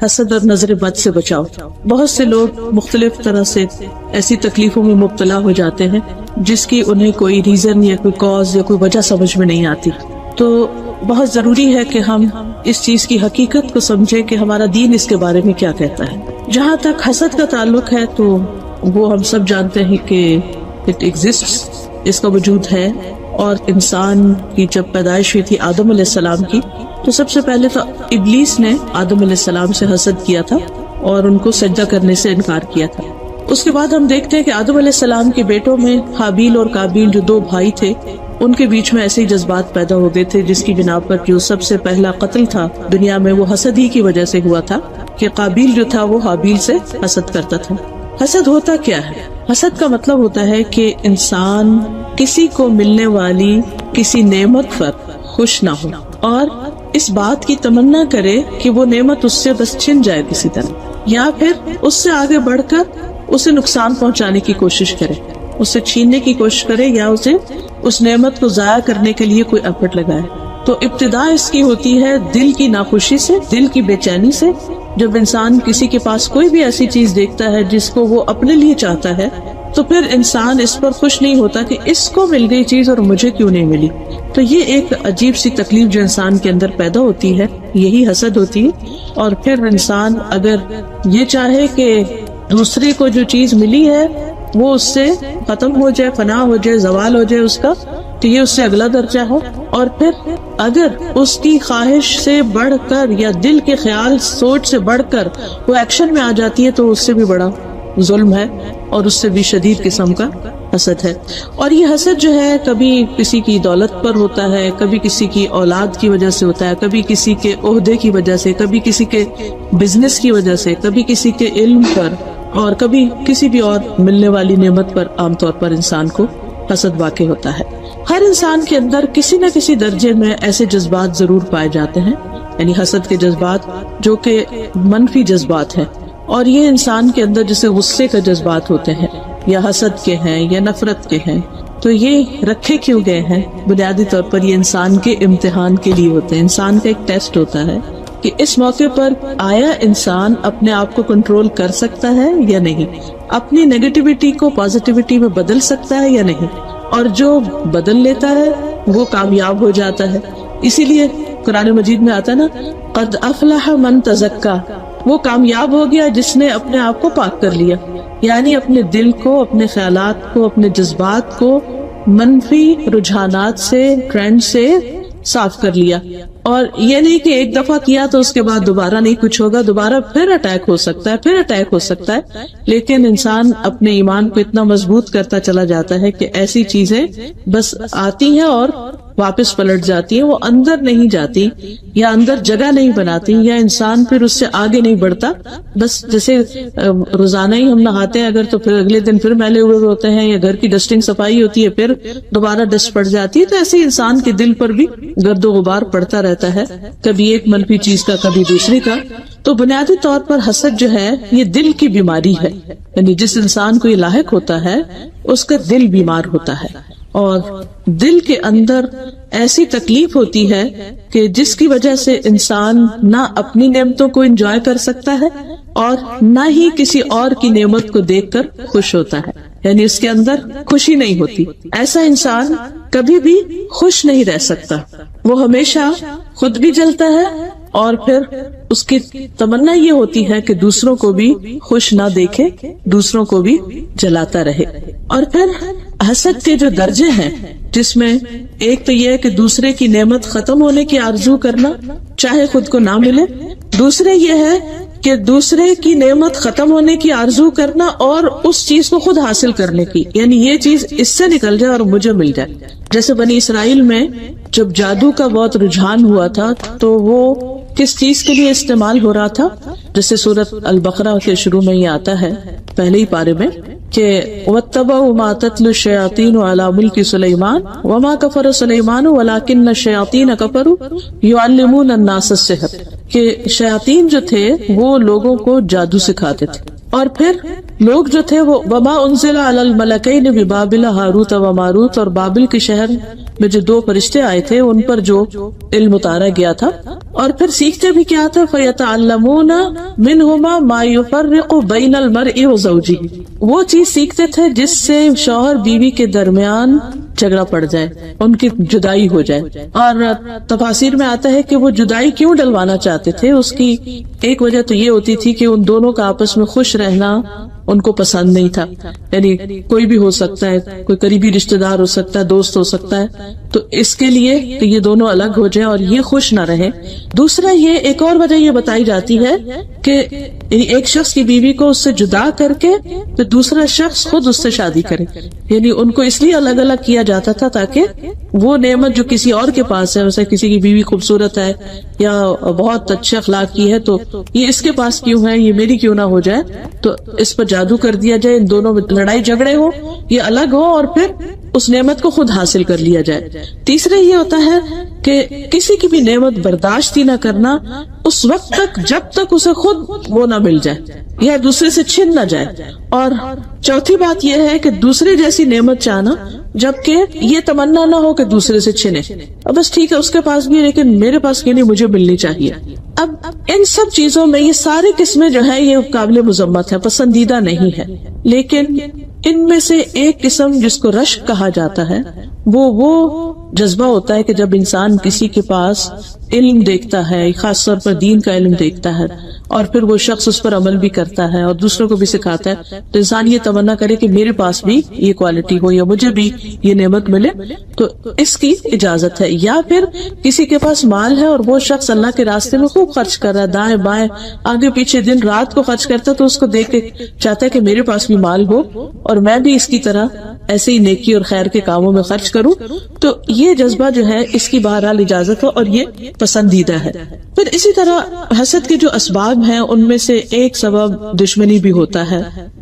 حسد اور نظر بد سے بچاؤ. بہت سے لوگ مختلف طرح سے ایسی تکلیفوں میں مبتلا ہو جاتے ہیں جس کی انہیں کوئی ریزن یا کوئی کاز یا کوئی وجہ سمجھ میں نہیں آتی. تو بہت ضروری ہے کہ ہم اس چیز کی حقیقت کو سمجھیں کہ ہمارا دین اس کے بارے میں کیا کہتا ہے. جہاں تک حسد کا تعلق ہے تو وہ ہم سب جانتے ہیں کہ اٹ ایگزسٹس، اس کا وجود ہے. اور انسان کی جب پیدائش ہوئی تھی آدم علیہ السلام کی، تو سب سے پہلے تو ابلیس نے آدم علیہ السلام سے حسد کیا تھا اور ان کو سجدہ کرنے سے انکار کیا تھا. اس کے بعد ہم دیکھتے ہیں کہ آدم علیہ السلام کے بیٹوں میں حابیل اور قابیل جو دو بھائی تھے، ان کے بیچ میں ایسے ہی جذبات پیدا ہو گئے تھے، جس کی بنا پر جو سب سے پہلا قتل تھا دنیا میں وہ حسد ہی کی وجہ سے ہوا تھا کہ قابیل جو تھا وہ حابیل سے حسد کرتا تھا. حسد ہوتا کیا ہے؟ حسد کا مطلب ہوتا ہے کہ انسان کسی کو ملنے والی کسی نعمت پر خوش نہ ہو اور اس بات کی تمنا کرے کہ وہ نعمت اس سے بس چھن جائے کسی طرح، یا پھر اس سے آگے بڑھ کر اسے نقصان پہنچانے کی کوشش کرے، اسے چھیننے کی کوشش کرے یا اسے اس نعمت کو ضائع کرنے کے لیے کوئی ایفرٹ لگائے. تو ابتدا اس کی ہوتی ہے دل کی ناخوشی سے، دل کی بے چینی سے. جب انسان کسی کے پاس کوئی بھی ایسی چیز دیکھتا ہے جس کو وہ اپنے لیے چاہتا ہے تو پھر انسان اس پر خوش نہیں ہوتا کہ اس کو مل گئی چیز اور مجھے کیوں نہیں ملی. تو یہ ایک عجیب سی تکلیف جو انسان کے اندر پیدا ہوتی ہے، یہی حسد ہوتی ہے. اور پھر انسان اگر یہ چاہے کہ دوسرے کو جو چیز ملی ہے وہ اس سے ختم ہو جائے، فنا ہو جائے، زوال ہو جائے اس کا، تو یہ اس سے اگلا درجہ ہے. اور پھر اگر اس کی خواہش سے بڑھ کر یا دل کے خیال سوچ سے بڑھ کر وہ ایکشن میں آ جاتی ہے تو اس سے بھی بڑا ظلم ہے اور اس سے بھی شدید قسم کا حسد ہے. اور یہ حسد جو ہے کبھی کسی کی دولت پر ہوتا ہے، کبھی کسی کی اولاد کی وجہ سے ہوتا ہے، کبھی کسی کے عہدے کی وجہ سے، کبھی کسی کے بزنس کی وجہ سے، کبھی کسی کے علم پر، اور کبھی کسی بھی اور ملنے والی نعمت پر عام طور پر انسان کو حسد واقع ہوتا ہے. ہر انسان کے اندر کسی نہ کسی درجے میں ایسے جذبات ضرور پائے جاتے ہیں، یعنی حسد کے جذبات جو کہ منفی جذبات ہیں. اور یہ انسان کے اندر جیسے غصے کا جذبات ہوتے ہیں یا حسد کے ہیں یا نفرت کے ہیں، تو یہ رکھے کیوں گئے ہیں؟ بنیادی طور پر یہ انسان کے امتحان کے لیے ہوتے ہیں. انسان کا ایک ٹیسٹ ہوتا ہے کہ اس موقع پر آیا انسان اپنے آپ کو کنٹرول کر سکتا ہے یا نہیں، اپنی نیگیٹیوٹی کو پازیٹیوٹی میں بدل سکتا ہے یا نہیں. اور جو بدل لیتا ہے وہ کامیاب ہو جاتا ہے. اسی لیے قرآن مجید میں آتا ہے نا، قد افلح من تزکا، وہ کامیاب ہو گیا جس نے اپنے آپ کو پاک کر لیا، یعنی اپنے دل کو، اپنے خیالات کو، اپنے جذبات کو منفی رجحانات سے، ٹرینڈ سے صاف کر لیا. اور یہ نہیں کہ ایک دفعہ کیا تو اس کے بعد دوبارہ نہیں کچھ ہوگا، دوبارہ پھر اٹیک ہو سکتا ہے، پھر اٹیک ہو سکتا ہے. لیکن انسان اپنے ایمان کو اتنا مضبوط کرتا چلا جاتا ہے کہ ایسی چیزیں بس آتی ہیں اور واپس پلٹ جاتی ہیں، وہ اندر نہیں جاتی یا اندر جگہ نہیں بناتی، یا انسان پھر اس سے آگے نہیں بڑھتا. بس جیسے روزانہ ہی ہم نہاتے ہیں اگر، تو پھر اگلے دن پھر میلے ہوئے ہوتے ہیں، یا گھر کی ڈسٹنگ صفائی ہوتی ہے پھر دوبارہ ڈسٹ پڑ جاتی ہے. تو ایسے انسان کے دل پر بھی گرد و غبار پڑتا رہتا ہے، کبھی ایک منفی چیز کا، کبھی دوسری کا. تو بنیادی طور پر حسد جو ہے یہ دل کی بیماری ہے، یعنی جس انسان کو یہ لاحق ہوتا ہے اس کا دل بیمار ہوتا ہے. اور دل کے اندر ایسی تکلیف ہوتی ہے کہ جس کی وجہ سے انسان نہ اپنی نعمتوں کو انجوائے کر سکتا ہے اور نہ ہی کسی اور کی نعمت کو دیکھ کر خوش ہوتا ہے، یعنی اس کے اندر خوشی نہیں ہوتی. ایسا انسان کبھی بھی خوش نہیں رہ سکتا، وہ ہمیشہ خود بھی جلتا ہے اور پھر اس کی تمنا یہ ہوتی ہے کہ دوسروں کو بھی خوش نہ دیکھے، دوسروں کو بھی جلاتا رہے. اور پھر حسد کے جو درجے ہیں، جس میں ایک تو یہ ہے کہ دوسرے کی نعمت ختم ہونے کی آرزو کرنا چاہے خود کو نہ ملے، دوسرے یہ ہے کہ دوسرے کی نعمت ختم ہونے کی آرزو کرنا اور اس چیز کو خود حاصل کرنے کی، یعنی یہ چیز اس سے نکل جائے اور مجھے مل جائے. جیسے بنی اسرائیل میں جب جادو کا بہت رجحان ہوا تھا تو وہ کس چیز کے لیے استعمال ہو رہا تھا؟ جیسے سورۃ البقرہ کے شروع میں یہ آتا ہے پہلے ہی پارے میں کہ وَاتَّبَعُوا مَا تَتْلُو الشَّيَاطِينُ عَلَى مُلْكِ سُلَيْمَانَ وَمَا كَفَرَ سُلَيْمَانُ وَلَكِنَّ الشَّيَاطِينَ كَفَرُوا يُعَلِّمُونَ النَّاسَ السِّحْرَ، کہ شیاطین جو تھے وہ لوگوں کو جادو سکھاتے تھے. اور پھر لوگ جو تھے وہ وما انزل علی الملکین ببابل ہاروت و ماروت، اور بابل کے شہر میں جو 2 فرشتے آئے تھے ان پر جو علم اتارا گیا تھا، اور پھر سیکھتے بھی کیا تھا، فَيَتَعَلَّمُونَ مِنْهُمَا مَا يُفَرِّقُ بَيْنَ الْمَرْءِ وَزَوْجِهِ، وہ چیز سیکھتے تھے جس سے شوہر بیوی کے درمیان جھگڑا پڑ جائے، ان کی جدائی ہو جائے. اور تفاسیر میں آتا ہے کہ وہ جدائی کیوں ڈلوانا چاہتے تھے، اس کی ایک وجہ تو یہ ہوتی تھی کہ ان دونوں کا آپس میں خوش رہنا ان کو پسند نہیں تھا. یعنی کوئی بھی ہو سکتا ہے، کوئی قریبی رشتہ دار ہو سکتا ہے، دوست ہو سکتا ہے، تو اس کے لیے کہ یہ دونوں الگ ہو جائیں اور یہ خوش نہ رہے. دوسرا یہ ایک اور وجہ یہ بتائی جاتی ہے کہ ایک شخص کی بیوی کو اس سے جدا کر کے پھر دوسرا شخص خود اس سے شادی کرے. یعنی ان کو اس لیے الگ الگ کیا جاتا تھا تاکہ وہ نعمت جو کسی اور کے پاس ہے، جیسے کسی کی بیوی خوبصورت ہے یا بہت اچھے اخلاق کی ہے، تو یہ اس کے پاس کیوں ہے، یہ میری کیوں نہ ہو جائے، تو اس پر جادو کر دیا جائے، ان دونوں میں لڑائی جھگڑے ہو، یہ الگ ہو اور پھر اس نعمت کو خود حاصل کر لیا جائے. تیسرا یہ ہوتا ہے کہ کسی کی بھی نعمت برداشت ہی نہ کرنا اس وقت تک جب تک اسے خود وہ نہ مل جائے یا دوسرے سے چھن نہ جائے. اور چوتھی بات یہ ہے کہ دوسرے جیسی نعمت چاہنا جبکہ یہ تمنا نہ ہو کہ دوسرے سے چھنے. اب بس ٹھیک ہے اس کے پاس بھی ہے لیکن میرے پاس کیوں نہیں، مجھے ملنی چاہیے. اب ان سب چیزوں میں یہ ساری قسمیں جو ہے یہ قابل مذمت ہے، پسندیدہ نہیں ہے. لیکن ان میں سے ایک قسم جس کو رشک کہا جاتا ہے وہ جذبہ ہوتا ہے کہ جب انسان کسی کے پاس علم دیکھتا ہے، خاص طور پر دین کا علم دیکھتا ہے، اور پھر وہ شخص اس پر عمل بھی کرتا ہے اور دوسروں کو بھی سکھاتا ہے، تو انسان یہ تمنا کرے کہ میرے پاس بھی یہ کوالٹی ہو یا مجھے بھی یہ نعمت ملے، تو اس کی اجازت ہے. یا پھر کسی کے پاس مال ہے اور وہ شخص اللہ کے راستے میں خوب خرچ کر رہا ہے، دائیں بائیں آگے پیچھے دن رات کو خرچ کرتا ہے، تو اس کو دیکھ کے چاہتا ہے کہ میرے پاس بھی مال ہو اور میں بھی اس کی طرح ایسے ہی نیکی اور خیر کے کاموں میں خرچ کروں. تو یہ جذبہ جو ہے اس کی بہرحال اجازت ہے اور یہ پسندیدہ ہے. پھر اسی طرح حسد کے جو اسباب ہیں ان میں سے ایک سبب دشمنی بھی ہوتا ہے،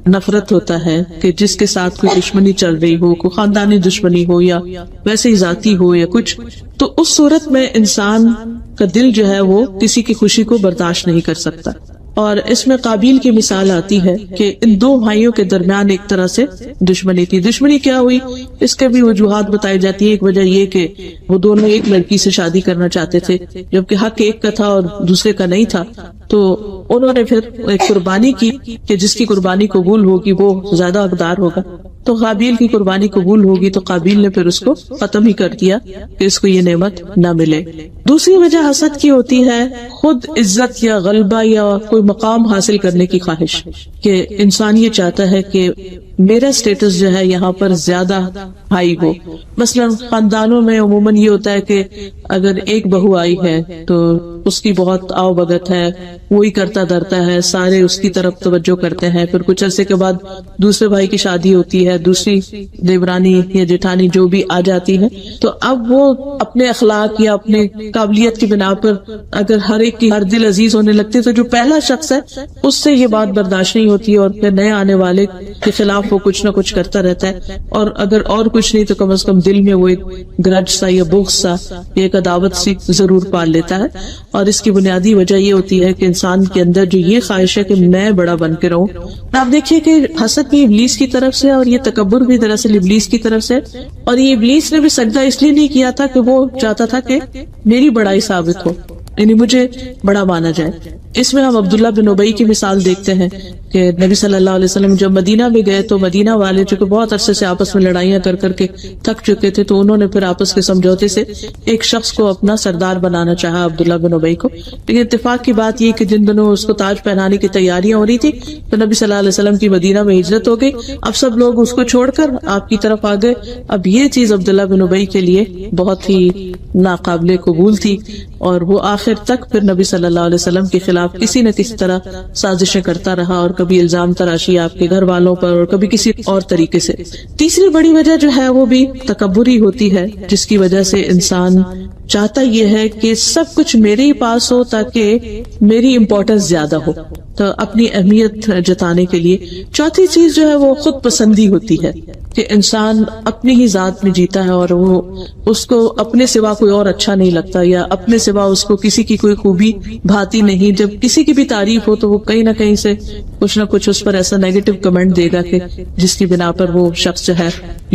نفرت ہوتا ہے کہ جس کے ساتھ کوئی دشمنی چل رہی ہو، کوئی خاندانی دشمنی ہو یا ویسے ہی ذاتی ہو یا کچھ، تو اس صورت میں انسان کا دل جو ہے وہ کسی کی خوشی کو برداشت نہیں کر سکتا. اور اس میں قابیل کی مثال آتی ہے کہ ان 2 بھائیوں کے درمیان ایک طرح سے دشمنی تھی. دشمنی کیا ہوئی، اس کے بھی وجوہات بتائی جاتی ہے. ایک وجہ یہ کہ وہ دونوں ایک لڑکی سے شادی کرنا چاہتے تھے جبکہ حق ایک کا تھا اور دوسرے کا نہیں تھا، تو انہوں نے پھر ایک قربانی کی کہ جس کی قربانی قبول ہوگی وہ زیادہ حقدار ہوگا. تو قابیل کی قربانی قبول ہوگی تو قابیل نے پھر اس کو ختم ہی کر دیا کہ اس کو یہ نعمت نہ ملے. دوسری وجہ حسد کی ہوتی ہے خود عزت یا غلبہ یا کوئی مقام حاصل کرنے کی خواہش، کہ انسان یہ چاہتا ہے کہ میرا سٹیٹس جو ہے یہاں پر زیادہ ہائی ہو. مثلا خاندانوں میں عموماً یہ ہوتا ہے کہ اگر ایک بہو آئی ہے تو اس کی بہت آؤ بھگت ہے، وہی کرتا دھرتا ہے، سارے اس کی طرف توجہ کرتے ہیں. پھر کچھ عرصے کے بعد دوسرے بھائی کی شادی ہوتی ہے، دوسری دیورانی یا جیٹھانی جو بھی آ جاتی ہے، تو اب وہ اپنے اخلاق یا اپنے قابلیت کی بنا پر اگر ہر ایک کی ہر دل عزیز ہونے لگتے تو جو پہلا شخص ہے اس سے یہ بات برداشت نہیں ہوتی اور پھر نئے آنے والے کے خلاف وہ کچھ نہ کچھ کرتا رہتا ہے. اور اگر اور کچھ نہیں تو کم از کم دل میں وہ ایک گرج سا یا بغض سا یا ایک عداوت سی ضرور پال لیتا ہے. اور اس کی بنیادی وجہ یہ ہوتی ہے کہ انسان کے اندر جو یہ خواہش ہے کہ میں بڑا بن کے رہوں. آپ دیکھیے کہ حسد بھی ابلیس کی طرف سے اور یہ تکبر بھی دراصل ابلیس کی طرف سے. اور یہ ابلیس نے بھی سجدہ اس لیے نہیں کیا تھا کہ وہ چاہتا تھا کہ میری بڑائی ثابت ہو، یعنی مجھے بڑا مانا جائے. اس میں ہم عبداللہ بن ابی کی مثال دیکھتے ہیں کہ نبی صلی اللہ علیہ وسلم جب مدینہ میں گئے تو مدینہ والے جو کہ بہت عرصے سے آپس میں لڑائیاں کر کر کے تھک چکے تھے، تو انہوں نے پھر آپس کے سمجھوتے سے ایک شخص کو اپنا سردار بنانا چاہا، عبداللہ بن ابی کو. لیکن اتفاق کی بات یہ کہ جن دنوں اس کو تاج پہنانے کی تیاریاں ہو رہی تھی تو نبی صلی اللہ علیہ وسلم کی مدینہ میں ہجرت ہو گئی. اب سب لوگ اس کو چھوڑ کر آپ کی طرف آ گئے. اب یہ چیز عبداللہ بن ابی کے لیے بہت ہی ناقابل قبول تھی اور وہ آخر تک پھر نبی صلی اللہ علیہ وسلم کے خلاف کسی نہ کسی طرح سازشیں کرتا رہا اور کبھی الزام تراشی آپ کے گھر والوں پر اور کبھی کسی اور طریقے سے. تیسری بڑی وجہ جو ہے وہ بھی تکبری ہوتی ہے، جس کی وجہ سے انسان چاہتا یہ ہے کہ سب کچھ میرے ہی پاس ہو تاکہ میری امپورٹنس زیادہ ہو، تو اپنی اہمیت جتانے کے لیے. چوتھی چیز جو ہے وہ خود پسندی ہوتی ہے کہ انسان اپنی ہی ذات میں جیتا ہے اور وہ اس کو اپنے سوا کوئی اور اچھا نہیں لگتا، یا اپنے سوا اس کو کسی کی کوئی خوبی بھاتی نہیں. جب کسی کی بھی تعریف ہو تو وہ کہیں نہ کہیں سے کچھ نہ کچھ اس پر ایسا نیگیٹو کمنٹ دے گا کہ جس کی بنا پر وہ شخص جو ہے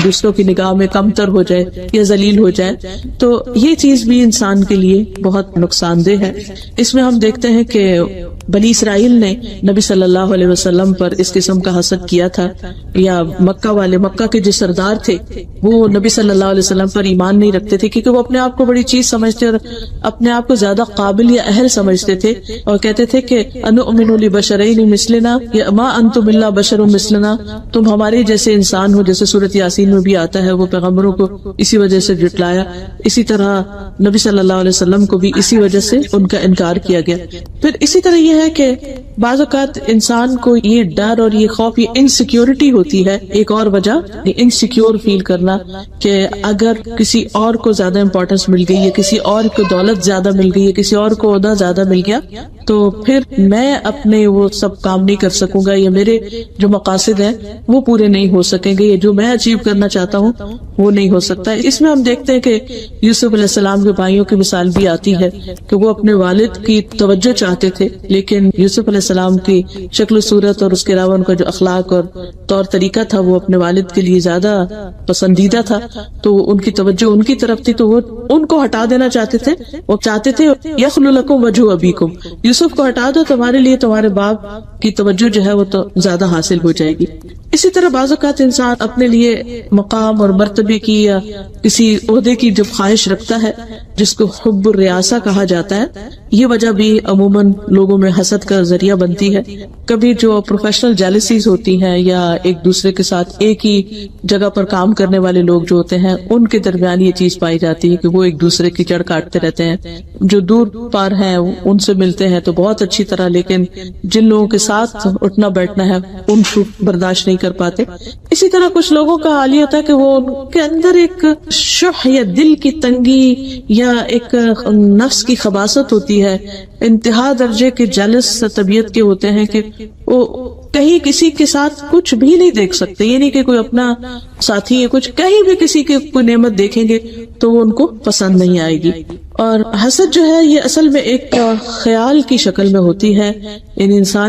دوسروں کی نگاہ میں کمتر ہو جائے یا ذلیل ہو جائے. تو یہ چیز بھی انسان کے لیے بہت نقصان دہ ہے. اس میں ہم دیکھتے ہیں کہ بنی اسرائیل نے نبی صلی اللہ علیہ وسلم پر اس قسم کا حسد کیا تھا، یا مکہ والے، مکہ کے جو سردار تھے وہ نبی صلی اللہ علیہ وسلم پر ایمان نہیں رکھتے تھے، کیونکہ وہ اپنے آپ کو بڑی چیز سمجھتے اور اپنے آپ کو زیادہ قابل یا اہل سمجھتے تھے، اور کہتے تھے کہ انؤمن لبشرین مثلنا یا ما انتم الا بشر مثلنا، تم ہمارے جیسے انسان ہو. جیسے سورۃ یاسین میں بھی آتا ہے، وہ پیغمبروں کو اسی وجہ سے جھٹلایا. اسی طرح نبی صلی اللہ علیہ وسلم کو بھی اسی وجہ سے ان کا انکار کیا گیا. پھر اسی طرح یہ ہے کہ بعض اوقات انسان کو یہ ڈر اور یہ خوف، یہ انسیکیورٹی ہوتی ہے. ایک اور وجہ انسیکیور فیل کرنا کہ اگر کسی اور کو زیادہ امپورٹنس مل گئی، یا کسی اور کو دولت زیادہ مل گئی، یا کسی اور کو عہدہ زیادہ مل گیا، تو پھر میں اپنے وہ سب کام نہیں کر سکوں گا، یا میرے جو مقاصد ہیں وہ پورے نہیں ہو سکیں گے، یا جو میں اچیو کرنا چاہتا ہوں وہ نہیں ہو سکتا. اس میں ہم دیکھتے ہیں کہ یوسف علیہ السلام کے بھائیوں کی مثال بھی آتی ہے کہ وہ اپنے والد کی توجہ چاہتے تھے، لیکن یوسف علیہ السلام کی شکل و صورت اور اس کے علاوہ ان کا جو اخلاق اور طور طریقہ تھا وہ اپنے والد کے لیے زیادہ پسندیدہ تھا، تو ان کی توجہ ان کی طرف تھی، تو وہ ان کو ہٹا دینا چاہتے تھے. وہ چاہتے تھے یخلو لکم وجہ ابیکم، یوسف کو ہٹا دو، تمہارے لیے تمہارے باپ کی توجہ جو ہے وہ تو زیادہ حاصل ہو جائے گی. اسی طرح بعض اوقات انسان اپنے لیے مقام اور مرتبے کی یا کسی عہدے کی جب خواہش رکھتا ہے، جس کو حب الریاسہ کہا جاتا ہے، یہ وجہ بھی عموماً لوگوں میں حسد کا ذریعہ بنتی ہے. کبھی جو پروفیشنل جیلسیز ہوتی ہیں، یا ایک دوسرے کے ساتھ ایک ہی جگہ پر کام کرنے والے لوگ جو ہوتے ہیں، ان کے درمیان یہ چیز پائی جاتی ہے کہ وہ ایک دوسرے کی جڑ کاٹتے رہتے ہیں. جو دور پار ہیں ان سے ملتے ہیں تو بہت اچھی طرح، لیکن جن لوگوں کے ساتھ اٹھنا بیٹھنا ہے ان کو برداشت نہیں کر پاتے. اسی طرح کچھ لوگوں کا حال یہ ہوتا ہے کہ وہ ان کے اندر ایک شح یا دل کی تنگی یا ایک نفس کی خباثت ہوتی ہے، انتہا درجے کے جالس طبیعت کے ہوتے ہیں کہ وہ کہیں کسی کے ساتھ کچھ بھی نہیں دیکھ سکتے. یہ نہیں کہ کوئی اپنا ساتھی ہے، کچھ کہیں بھی کسی کی کوئی نعمت دیکھیں گے تو وہ ان کو پسند نہیں آئے گی. اور حسد جو ہے یہ اصل میں ایک خیال کی شکل میں ہوتی ہے، یعنی انسان